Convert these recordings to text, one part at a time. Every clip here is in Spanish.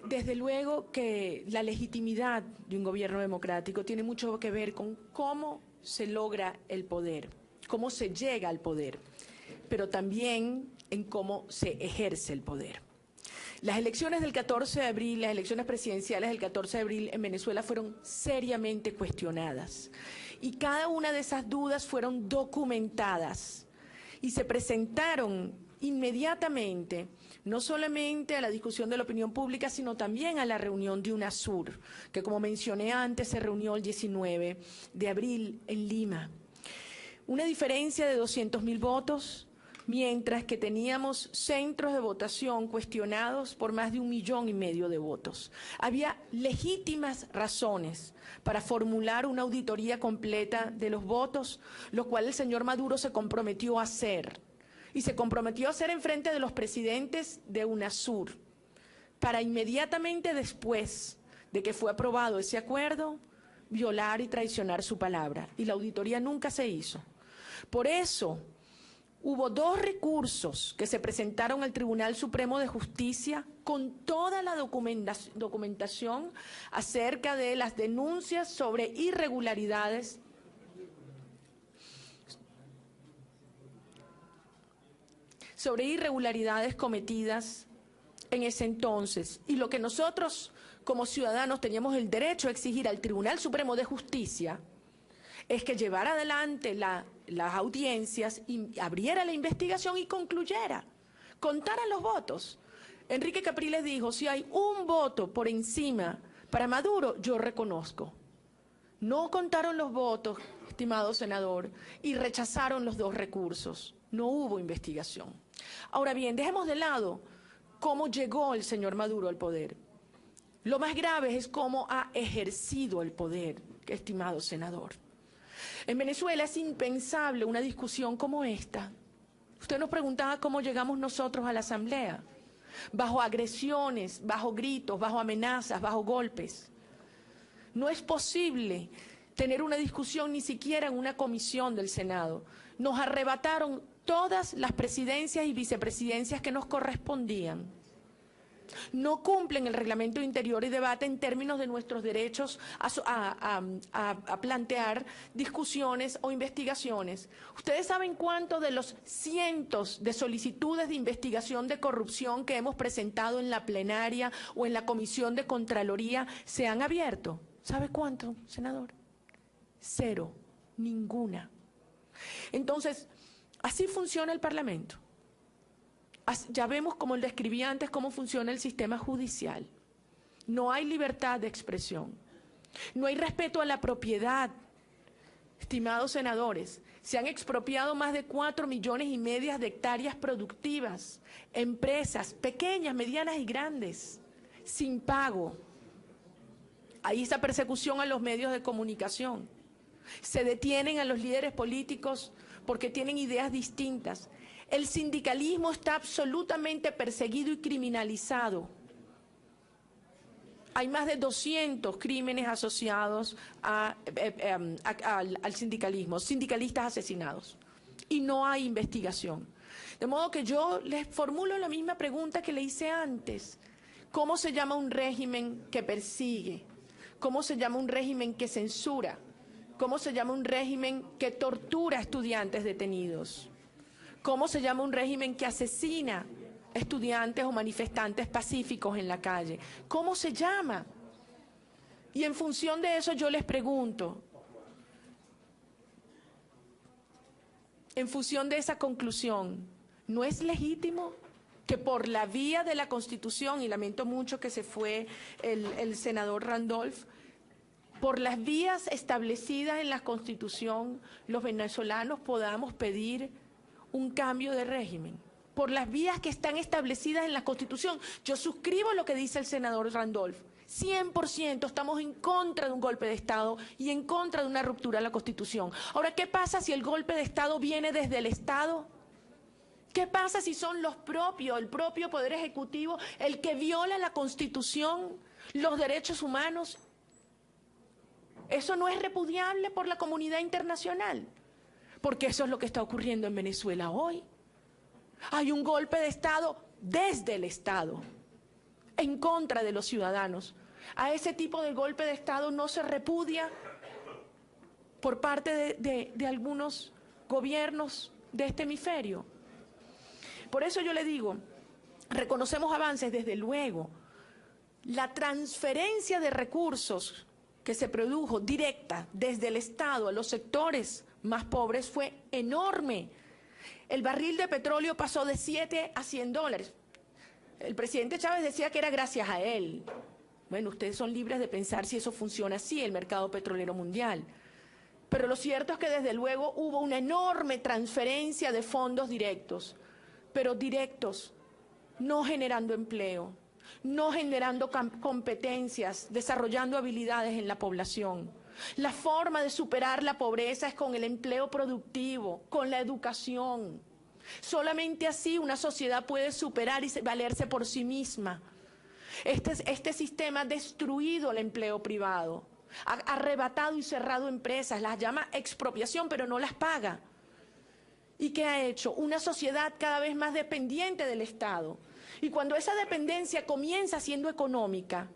Desde luego que la legitimidad de un gobierno democrático tiene mucho que ver con cómo se logra el poder, cómo se llega al poder, pero también en cómo se ejerce el poder. Las elecciones del 14 de abril, las elecciones presidenciales del 14 de abril en Venezuela fueron seriamente cuestionadas y cada una de esas dudas fueron documentadas y se presentaron inmediatamente, no solamente a la discusión de la opinión pública, sino también a la reunión de UNASUR, que como mencioné antes se reunió el 19 de abril en Lima. Una diferencia de 200.000 votos, mientras que teníamos centros de votación cuestionados por más de 1,5 millones de votos. Había legítimas razones para formular una auditoría completa de los votos, lo cual el señor Maduro se comprometió a hacer. Y se comprometió a hacer en frente de los presidentes de UNASUR, para inmediatamente después de que fue aprobado ese acuerdo, violar y traicionar su palabra. Y la auditoría nunca se hizo. Por eso, hubo 2 recursos que se presentaron al Tribunal Supremo de Justicia con toda la documentación acerca de las denuncias sobre irregularidades cometidas en ese entonces. Y lo que nosotros como ciudadanos teníamos el derecho a exigir al Tribunal Supremo de Justicia es que llevara adelante las audiencias y abriera la investigación y concluyera, contara los votos. Enrique Capriles dijo, si hay un voto por encima para Maduro, yo reconozco. No contaron los votos, estimado senador, y rechazaron los 2 recursos. No hubo investigación. Ahora bien, dejemos de lado cómo llegó el señor Maduro al poder. Lo más grave es cómo ha ejercido el poder, estimado senador. En Venezuela es impensable una discusión como esta. Usted nos preguntaba cómo llegamos nosotros a la Asamblea. Bajo agresiones, bajo gritos, bajo amenazas, bajo golpes. No es posible tener una discusión ni siquiera en una comisión del Senado. Nos arrebataron todas las presidencias y vicepresidencias que nos correspondían. No cumplen el reglamento de interior y debate en términos de nuestros derechos a plantear discusiones o investigaciones. ¿Ustedes saben cuánto de los cientos de solicitudes de investigación de corrupción que hemos presentado en la plenaria o en la Comisión de Contraloría se han abierto? ¿Sabe cuánto, senador? 0, ninguna. Entonces, así funciona el Parlamento. Ya vemos, como le describí antes, cómo funciona el sistema judicial. No hay libertad de expresión. No hay respeto a la propiedad. Estimados senadores, se han expropiado más de 4,5 millones de hectáreas productivas, empresas pequeñas, medianas y grandes, sin pago. Hay esa persecución a los medios de comunicación. Se detienen a los líderes políticos porque tienen ideas distintas. El sindicalismo está absolutamente perseguido y criminalizado. Hay más de 200 crímenes asociados al sindicalismo, sindicalistas asesinados, y no hay investigación. De modo que yo les formulo la misma pregunta que le hice antes. ¿Cómo se llama un régimen que persigue? ¿Cómo se llama un régimen que censura? ¿Cómo se llama un régimen que tortura a estudiantes detenidos? ¿Cómo se llama un régimen que asesina estudiantes o manifestantes pacíficos en la calle? ¿Cómo se llama? Y en función de eso yo les pregunto, en función de esa conclusión, ¿no es legítimo que por la vía de la Constitución, y lamento mucho que se fue el senador Randolph, por las vías establecidas en la Constitución, los venezolanos podamos pedir un cambio de régimen? Por las vías que están establecidas en la Constitución. Yo suscribo lo que dice el senador Randolph. 100% estamos en contra de un golpe de Estado y en contra de una ruptura de la Constitución. Ahora, ¿qué pasa si el golpe de Estado viene desde el Estado? ¿Qué pasa si son el propio Poder Ejecutivo, el que viola la Constitución, los derechos humanos? ¿Eso no es repudiable por la comunidad internacional? Porque eso es lo que está ocurriendo en Venezuela hoy. Hay un golpe de Estado desde el Estado. en contra de los ciudadanos. A ese tipo de golpe de Estado no se repudia por parte de algunos gobiernos de este hemisferio. Por eso yo le digo, reconocemos avances, desde luego. La transferencia de recursos que se produjo directa desde el Estado a los sectores más pobres fue enorme. El barril de petróleo pasó de 7 a 100 dólares. El presidente Chávez decía que era gracias a él. Bueno, ustedes son libres de pensar si eso funciona así, el mercado petrolero mundial. Pero lo cierto es que desde luego hubo una enorme transferencia de fondos directos, pero directos, no generando empleo, no generando competencias, desarrollando habilidades en la población. La forma de superar la pobreza es con el empleo productivo, con la educación. Solamente así una sociedad puede superar y valerse por sí misma. Este sistema ha destruido el empleo privado, ha arrebatado y cerrado empresas, las llama expropiación, pero no las paga. ¿Y qué ha hecho? Una sociedad cada vez más dependiente del Estado. Y cuando esa dependencia comienza siendo económica,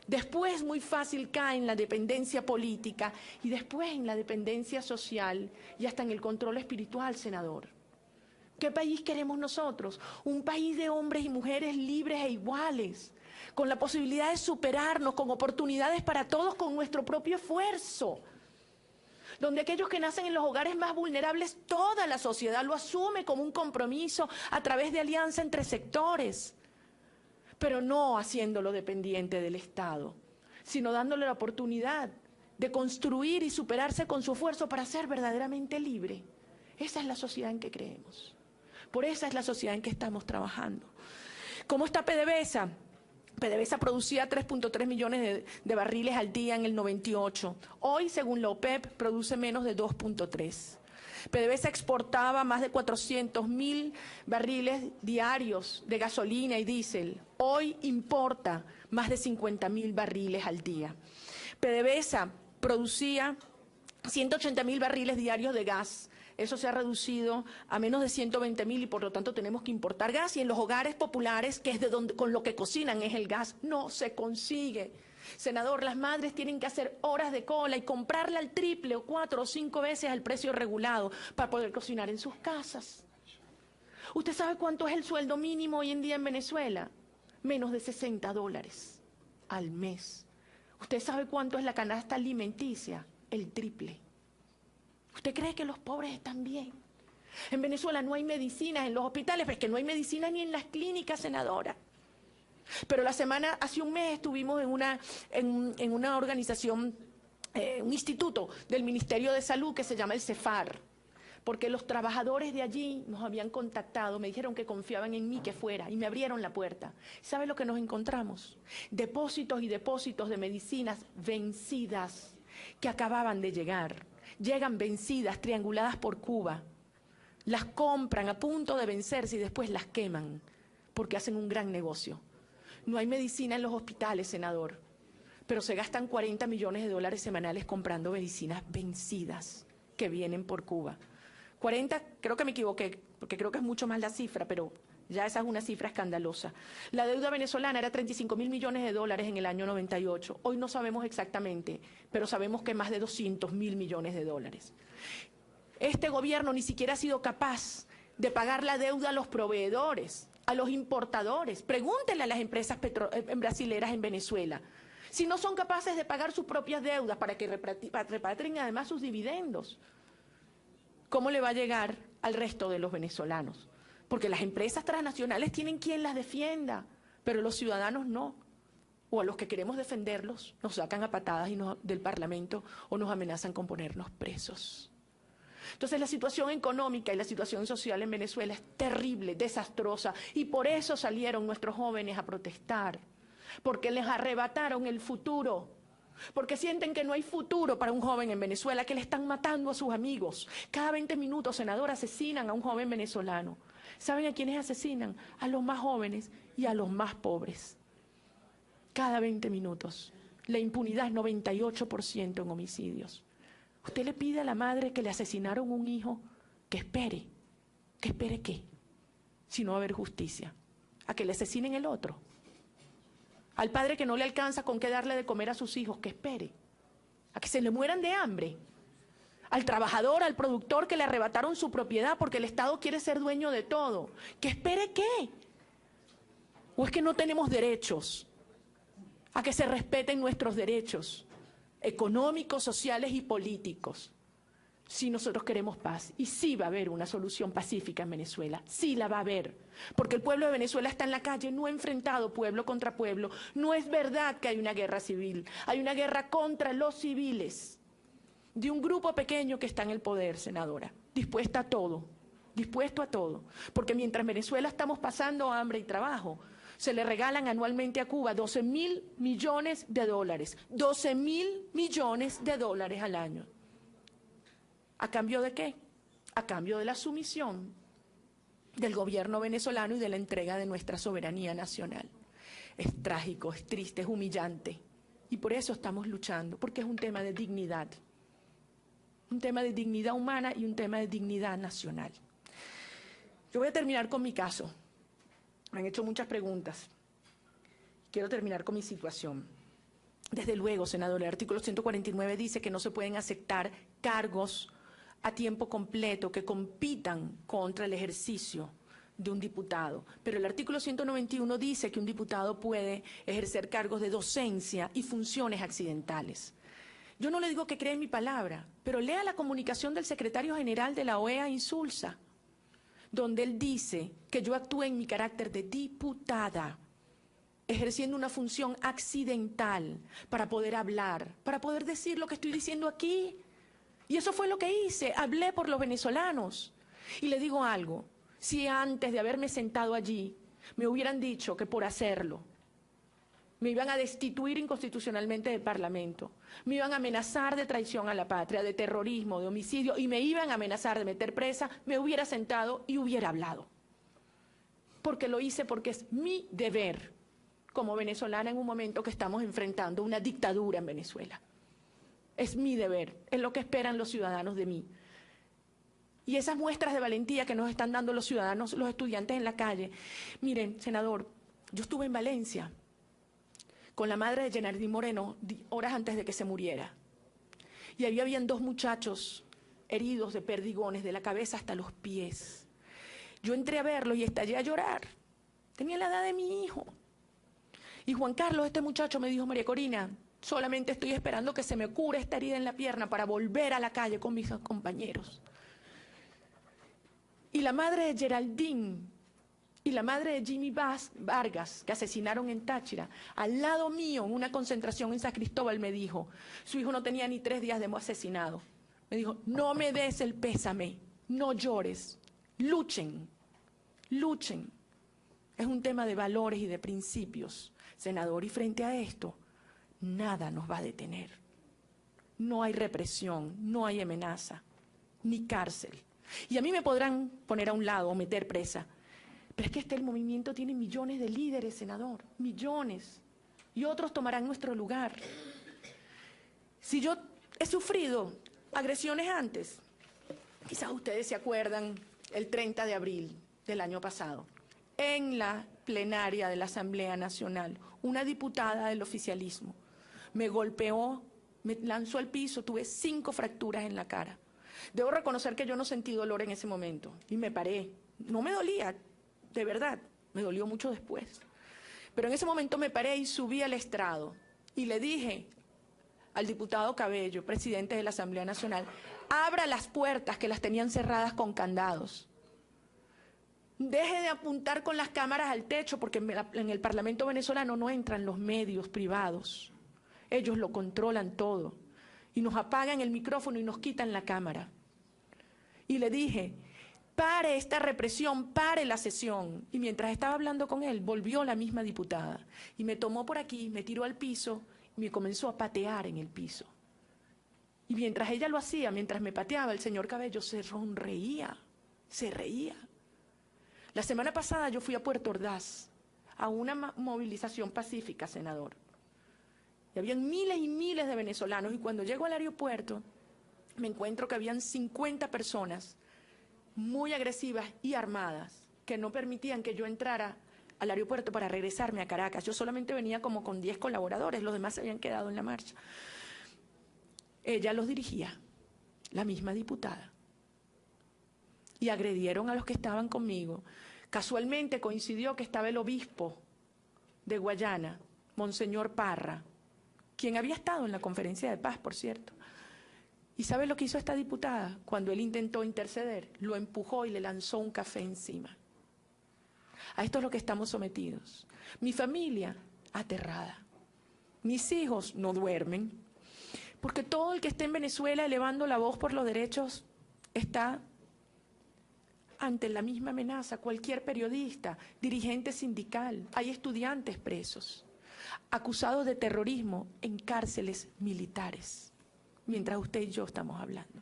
después muy fácil cae en la dependencia política y después en la dependencia social y hasta en el control espiritual, senador. ¿Qué país queremos nosotros? Un país de hombres y mujeres libres e iguales, con la posibilidad de superarnos, con oportunidades para todos, con nuestro propio esfuerzo. Donde aquellos que nacen en los hogares más vulnerables, toda la sociedad lo asume como un compromiso a través de alianza entre sectores, pero no haciéndolo dependiente del Estado, sino dándole la oportunidad de construir y superarse con su esfuerzo para ser verdaderamente libre. Esa es la sociedad en que creemos. Por esa es la sociedad en que estamos trabajando. ¿Cómo está PDVSA? PDVSA producía 3.3 millones de barriles al día en el 98. Hoy, según la OPEP, produce menos de 2.3. PDVSA exportaba más de 400.000 barriles diarios de gasolina y diésel. Hoy importa más de 50.000 barriles al día. PDVSA producía 180.000 barriles diarios de gas. Eso se ha reducido a menos de 120.000 y por lo tanto tenemos que importar gas. Y en los hogares populares, que es de donde con lo que cocinan es el gas, no se consigue. Senador, las madres tienen que hacer horas de cola y comprarla al triple o 4 o 5 veces al precio regulado para poder cocinar en sus casas. ¿Usted sabe cuánto es el sueldo mínimo hoy en día en Venezuela? Menos de 60 dólares al mes. ¿Usted sabe cuánto es la canasta alimenticia? El triple. ¿Usted cree que los pobres están bien? En Venezuela no hay medicinas en los hospitales, pero es que no hay medicina ni en las clínicas, senadora. Pero hace un mes estuvimos en una organización, un instituto del Ministerio de Salud que se llama el CEFAR, porque los trabajadores de allí nos habían contactado, me dijeron que confiaban en mí que fuera y me abrieron la puerta. ¿Sabe lo que nos encontramos? Depósitos y depósitos de medicinas vencidas que acababan de llegar. Llegan vencidas, trianguladas por Cuba, las compran a punto de vencerse y después las queman, porque hacen un gran negocio. No hay medicina en los hospitales, senador, pero se gastan 40 millones de dólares semanales comprando medicinas vencidas que vienen por Cuba. 40, creo que me equivoqué, porque creo que es mucho más la cifra, pero ya esa es una cifra escandalosa. La deuda venezolana era 35.000 millones de dólares en el año 98. Hoy no sabemos exactamente, pero sabemos que más de 200.000 millones de dólares. Este gobierno ni siquiera ha sido capaz de pagar la deuda a los proveedores, a los importadores. Pregúntenle a las empresas brasileras en Venezuela si no son capaces de pagar sus propias deudas para que repatrien además sus dividendos. ¿Cómo le va a llegar al resto de los venezolanos? Porque las empresas transnacionales tienen quien las defienda, pero los ciudadanos no. O a los que queremos defenderlos nos sacan a patadas del Parlamento o nos amenazan con ponernos presos. Entonces la situación económica y la situación social en Venezuela es terrible, desastrosa, y por eso salieron nuestros jóvenes a protestar, porque les arrebataron el futuro, porque sienten que no hay futuro para un joven en Venezuela, que le están matando a sus amigos. Cada 20 minutos, senador, asesinan a un joven venezolano. ¿Saben a quiénes asesinan? A los más jóvenes y a los más pobres. Cada 20 minutos. La impunidad es 98% en homicidios. Usted le pide a la madre que le asesinaron un hijo que espere qué, si no va a haber justicia, a que le asesinen el otro. Al padre que no le alcanza con qué darle de comer a sus hijos, que espere, a que se le mueran de hambre. Al trabajador, al productor que le arrebataron su propiedad porque el Estado quiere ser dueño de todo, que espere qué. ¿O es que no tenemos derechos? A que se respeten nuestros derechos económicos, sociales y políticos. Si nosotros queremos paz, y sí va a haber una solución pacífica en Venezuela, sí la va a haber, porque el pueblo de Venezuela está en la calle, no enfrentado pueblo contra pueblo. No es verdad que hay una guerra civil, hay una guerra contra los civiles, de un grupo pequeño que está en el poder, senadora, dispuesto a todo, porque mientras en Venezuela estamos pasando hambre y trabajo, se le regalan anualmente a Cuba 12.000 millones de dólares, 12.000 millones de dólares al año. ¿A cambio de qué? A cambio de la sumisión del gobierno venezolano y de la entrega de nuestra soberanía nacional. Es trágico, es triste, es humillante. Y por eso estamos luchando, porque es un tema de dignidad. Un tema de dignidad humana y un tema de dignidad nacional. Yo voy a terminar con mi caso. Me han hecho muchas preguntas. Quiero terminar con mi situación. Desde luego, senador, el artículo 149 dice que no se pueden aceptar cargos a tiempo completo que compitan contra el ejercicio de un diputado. Pero el artículo 191 dice que un diputado puede ejercer cargos de docencia y funciones accidentales. Yo no le digo que cree en mi palabra, pero lea la comunicación del secretario general de la OEA Insulza, donde él dice que yo actué en mi carácter de diputada, ejerciendo una función accidental para poder hablar, para poder decir lo que estoy diciendo aquí. Y eso fue lo que hice, hablé por los venezolanos. Y le digo algo, si antes de haberme sentado allí me hubieran dicho que por hacerlo me iban a destituir inconstitucionalmente del Parlamento, me iban a amenazar de traición a la patria, de terrorismo, de homicidio, y me iban a amenazar de meter presa, me hubiera sentado y hubiera hablado. Porque lo hice porque es mi deber como venezolana en un momento que estamos enfrentando una dictadura en Venezuela. Es mi deber, es lo que esperan los ciudadanos de mí. Y esas muestras de valentía que nos están dando los ciudadanos, los estudiantes en la calle. Miren, senador, yo estuve en Valencia con la madre de Geraldine Moreno horas antes de que se muriera. Y ahí habían 2 muchachos heridos de perdigones de la cabeza hasta los pies. Yo entré a verlos y estallé a llorar. Tenía la edad de mi hijo. Y Juan Carlos, este muchacho, me dijo: María Corina, solamente estoy esperando que se me cure esta herida en la pierna para volver a la calle con mis compañeros. Y la madre de Geraldine y la madre de Jimmy Vargas, que asesinaron en Táchira, al lado mío, en una concentración en San Cristóbal, me dijo, su hijo no tenía ni 3 días de asesinado. Me dijo: no me des el pésame, no llores, luchen, luchen. Es un tema de valores y de principios, senador, y frente a esto, nada nos va a detener. No hay represión, no hay amenaza, ni cárcel. Y a mí me podrán poner a un lado o meter presa, pero es que el movimiento tiene millones de líderes, senador, millones, y otros tomarán nuestro lugar. Si yo he sufrido agresiones antes, quizás ustedes se acuerdan, el 30 de abril del año pasado, en la plenaria de la Asamblea Nacional, una diputada del oficialismo me golpeó, me lanzó al piso, tuve 5 fracturas en la cara. Debo reconocer que yo no sentí dolor en ese momento y me paré. No me dolía, de verdad, me dolió mucho después. Pero en ese momento me paré y subí al estrado y le dije al diputado Cabello, presidente de la Asamblea Nacional: abra las puertas que las tenían cerradas con candados. Deje de apuntar con las cámaras al techo, porque en el Parlamento venezolano no entran los medios privados. Ellos lo controlan todo. Y nos apagan el micrófono y nos quitan la cámara. Y le dije: pare esta represión, pare la sesión. Y mientras estaba hablando con él, volvió la misma diputada. Y me tomó por aquí, me tiró al piso y me comenzó a patear en el piso. Y mientras ella lo hacía, mientras me pateaba, el señor Cabello se sonreía, se reía. La semana pasada yo fui a Puerto Ordaz a una movilización pacífica, senador. Y habían miles y miles de venezolanos, y cuando llego al aeropuerto me encuentro que habían 50 personas muy agresivas y armadas que no permitían que yo entrara al aeropuerto para regresarme a Caracas. Yo solamente venía como con 10 colaboradores, los demás se habían quedado en la marcha. Ella los dirigía, la misma diputada. Y agredieron a los que estaban conmigo. Casualmente coincidió que estaba el obispo de Guayana, Monseñor Parra, quien había estado en la conferencia de paz, por cierto. ¿Y sabe lo que hizo esta diputada? Cuando él intentó interceder, lo empujó y le lanzó un café encima. A esto es lo que estamos sometidos. Mi familia, aterrada. Mis hijos no duermen, porque todo el que esté en Venezuela elevando la voz por los derechos está ante la misma amenaza. Cualquier periodista, dirigente sindical, hay estudiantes presos, acusados de terrorismo en cárceles militares, mientras usted y yo estamos hablando.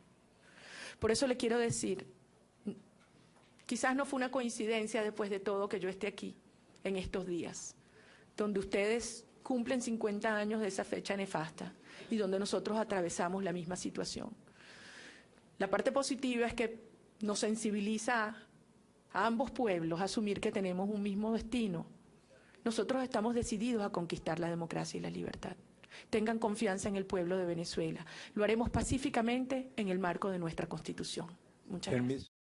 Por eso le quiero decir, quizás no fue una coincidencia después de todo que yo esté aquí en estos días, donde ustedes cumplen 50 años de esa fecha nefasta y donde nosotros atravesamos la misma situación. La parte positiva es que nos sensibiliza a ambos pueblos a asumir que tenemos un mismo destino. Nosotros estamos decididos a conquistar la democracia y la libertad. Tengan confianza en el pueblo de Venezuela. Lo haremos pacíficamente en el marco de nuestra Constitución. Muchas gracias.